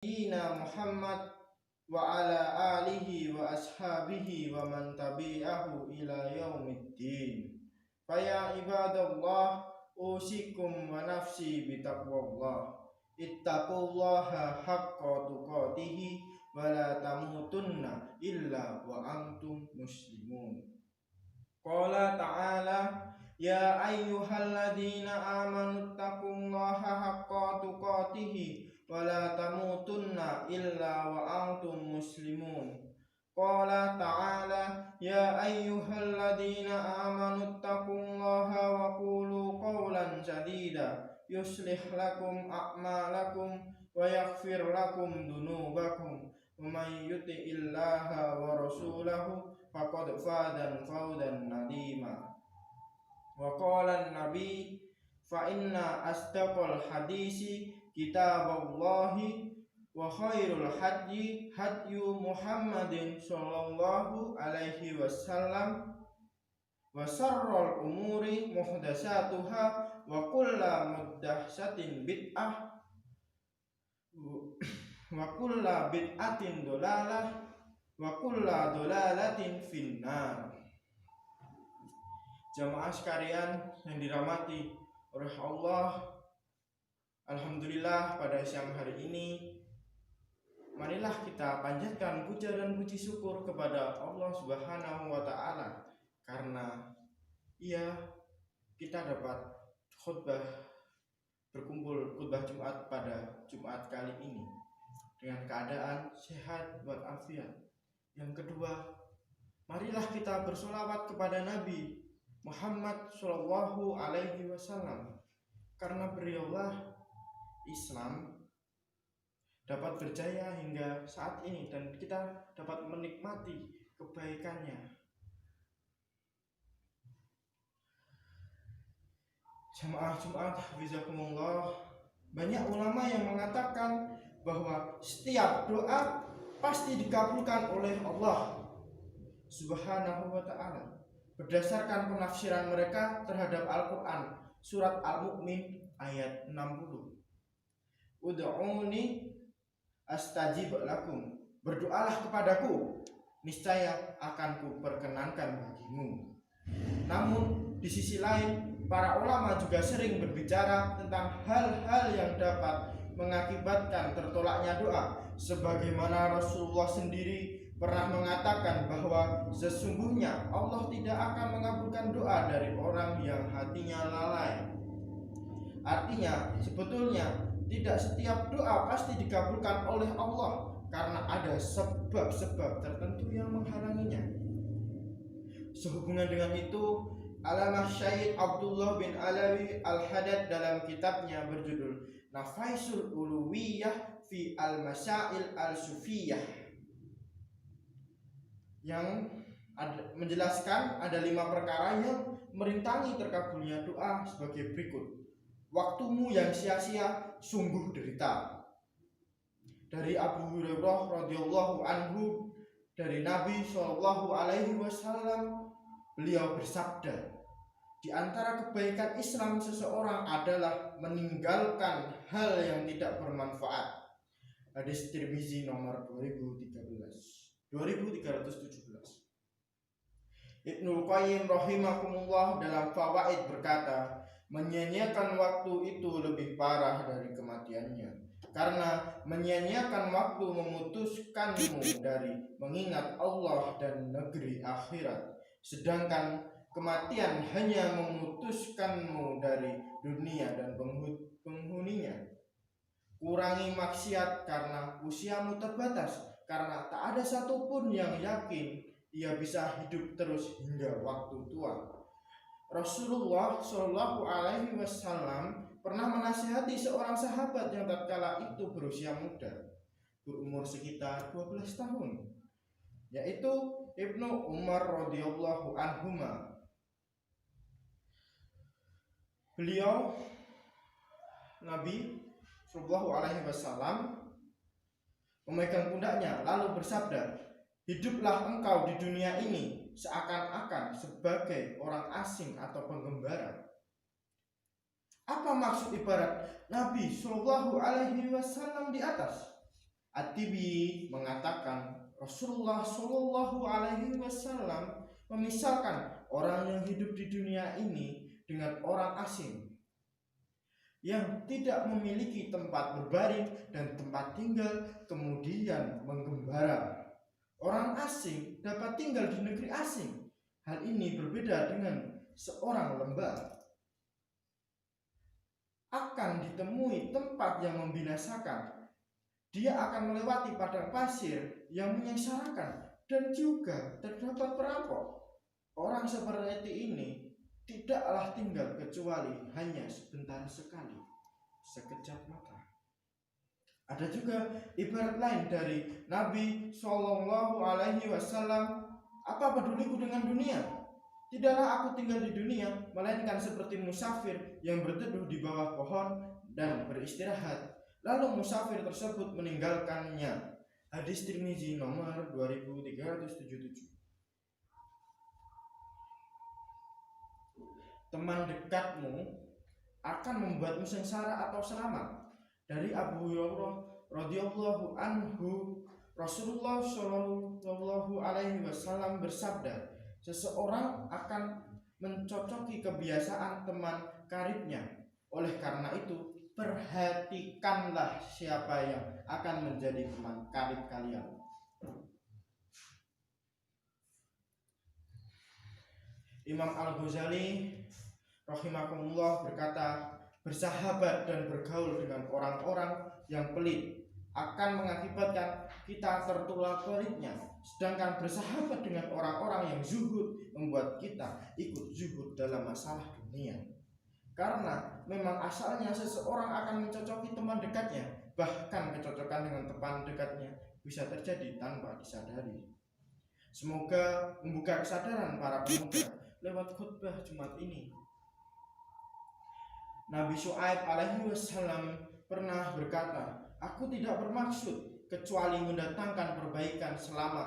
Nabiyyina Muhammad wa ala alihi wa ashabihi wa man tabi'ahu ila yaumiddin. Faya ibadallah, usikum wa nafsi bitaqwallah. Ittaqullaha haqqa tuqatihi wa la tamutunna illa wa antum muslimun. Qala ta'ala, ya ayyuhalladzina amanu taqullaha haqqa tuqatihi wa la tamutunna illa wa antum muslimun. Qala ta'ala, ya ayyuhalladzina amanu taqullaha wa qulu qawlan sadida yuslih lakum a'malakum wa yaghfir lakum dunubakum wa may yuti'illaha wa rasulahu faqad fadan fawdan nadima. Wa qala an-nabi fa inna asdaqal hadisi kitaballahi wa khairul hadyi hadyu Muhammadin sallallahu alaihi wasallam wa syarrul umuri muhdatsatuha wa kullu muhdatsatin bid'ah wa kullu bid'atin dolalah wa kullu dolalatin finnar. Jamaah sekalian yang dirahmati oleh Allah, alhamdulillah pada siang hari ini marilah kita panjatkan puja dan puji syukur kepada Allah Subhanahu wa taala karena kita dapat berkumpul khutbah Jumat pada Jumat kali ini dengan keadaan sehat walafiat. Yang kedua, marilah kita bersolawat kepada Nabi Muhammad Shallallahu Alaihi Wasallam karena beliaulah Islam dapat berjaya hingga saat ini dan kita dapat menikmati kebaikannya. Jamaah Jumat hafizakumullah, banyak ulama yang mengatakan bahwa setiap doa pasti dikabulkan oleh Allah Subhanahu wa ta'ala berdasarkan penafsiran mereka terhadap Al-Quran surat Al-Mu'min ayat 60. Ud'uni astajib lakum, berdoalah kepadaku niscaya akan kuperkenankan bagimu. Namun di sisi lain para ulama juga sering berbicara tentang hal-hal yang dapat mengakibatkan tertolaknya doa, sebagaimana Rasulullah sendiri pernah mengatakan bahwa sesungguhnya Allah tidak akan mengabulkan doa dari orang yang hatinya lalai. Artinya sebetulnya tidak setiap doa pasti dikabulkan oleh Allah karena ada sebab-sebab tertentu yang menghalanginya. Sehubungan dengan itu, Alamah Syahid Abdullah bin Alawi Al-Haddad dalam kitabnya berjudul Nafaisul Uluwiyah fi Al-Masail Al-Sufiyah yang menjelaskan ada 5 perkara yang merintangi terkabulnya doa sebagai berikut. Waktumu yang sia-sia sungguh derita. Dari Abu Hurairah radhiyallahu anhu dari Nabi sallallahu alaihi wasallam, beliau bersabda, di antara kebaikan Islam seseorang adalah meninggalkan hal yang tidak bermanfaat. Hadis Tirmizi nomor 2317. Ibnul Qayyim rahimakumullah dalam Fawaid berkata, menyia-nyiakan waktu itu lebih parah dari kematiannya, karena menyia-nyiakan waktu memutuskanmu dari mengingat Allah dan negeri akhirat, sedangkan kematian hanya memutuskanmu dari dunia dan penghuninya. Kurangi maksiat karena usiamu terbatas, karena tak ada satupun yang yakin ia bisa hidup terus hingga waktu tua. Rasulullah Shallallahu Alaihi Wasallam pernah menasihati seorang sahabat yang tatkala itu berusia muda, berumur sekitar 12 tahun, yaitu Ibnu Umar radhiyallahu anhuma. Beliau Nabi Shallallahu Alaihi Wasallam memegang pundaknya lalu bersabda, hiduplah engkau di dunia ini seakan-akan sebagai orang asing atau penggembara. Apa maksud ibarat Nabi Shallallahu Alaihi Wasallam di atas? At-Tibi mengatakan Rasulullah Shallallahu Alaihi Wasallam memisalkan orang yang hidup di dunia ini dengan orang asing yang tidak memiliki tempat berbaring dan tempat tinggal, kemudian menggembara. Orang asing dapat tinggal di negeri asing. Hal ini berbeda dengan seorang lembah. Akan ditemui tempat yang membinasakan. Dia akan melewati padang pasir yang menyengsarakan, dan juga terdapat perampok. Orang seperti ini tidaklah tinggal kecuali hanya sebentar sekali, sekejap mata. Ada juga ibarat lain dari Nabi Shallallahu Alaihi Wasallam, apa peduliku dengan dunia? Tidaklah aku tinggal di dunia, melainkan seperti musafir yang berteduh di bawah pohon dan beristirahat. Lalu musafir tersebut meninggalkannya. Hadis Tirmizi nomor 2377. Teman dekatmu akan membuatmu sengsara atau selamat. Dari Abu Hurairah radhiyallahu anhu, Rasulullah Shallallahu Alaihi Wasallam bersabda, seseorang akan mencocoki kebiasaan teman karibnya. Oleh karena itu, perhatikanlah siapa yang akan menjadi teman karib kalian. Imam Al-Ghazali rahimahullah berkata, bersahabat dan bergaul dengan orang-orang yang pelit akan mengakibatkan kita tertular pelitnya, sedangkan bersahabat dengan orang-orang yang zuhud membuat kita ikut zuhud dalam masalah dunia. Karena memang asalnya seseorang akan mencocoki teman dekatnya, bahkan kecocokan dengan teman dekatnya bisa terjadi tanpa disadari. Semoga membuka kesadaran para pemuda lewat khutbah Jumat ini. Nabi Syuaib alaihi wasallam pernah berkata, aku tidak bermaksud kecuali mendatangkan perbaikan selama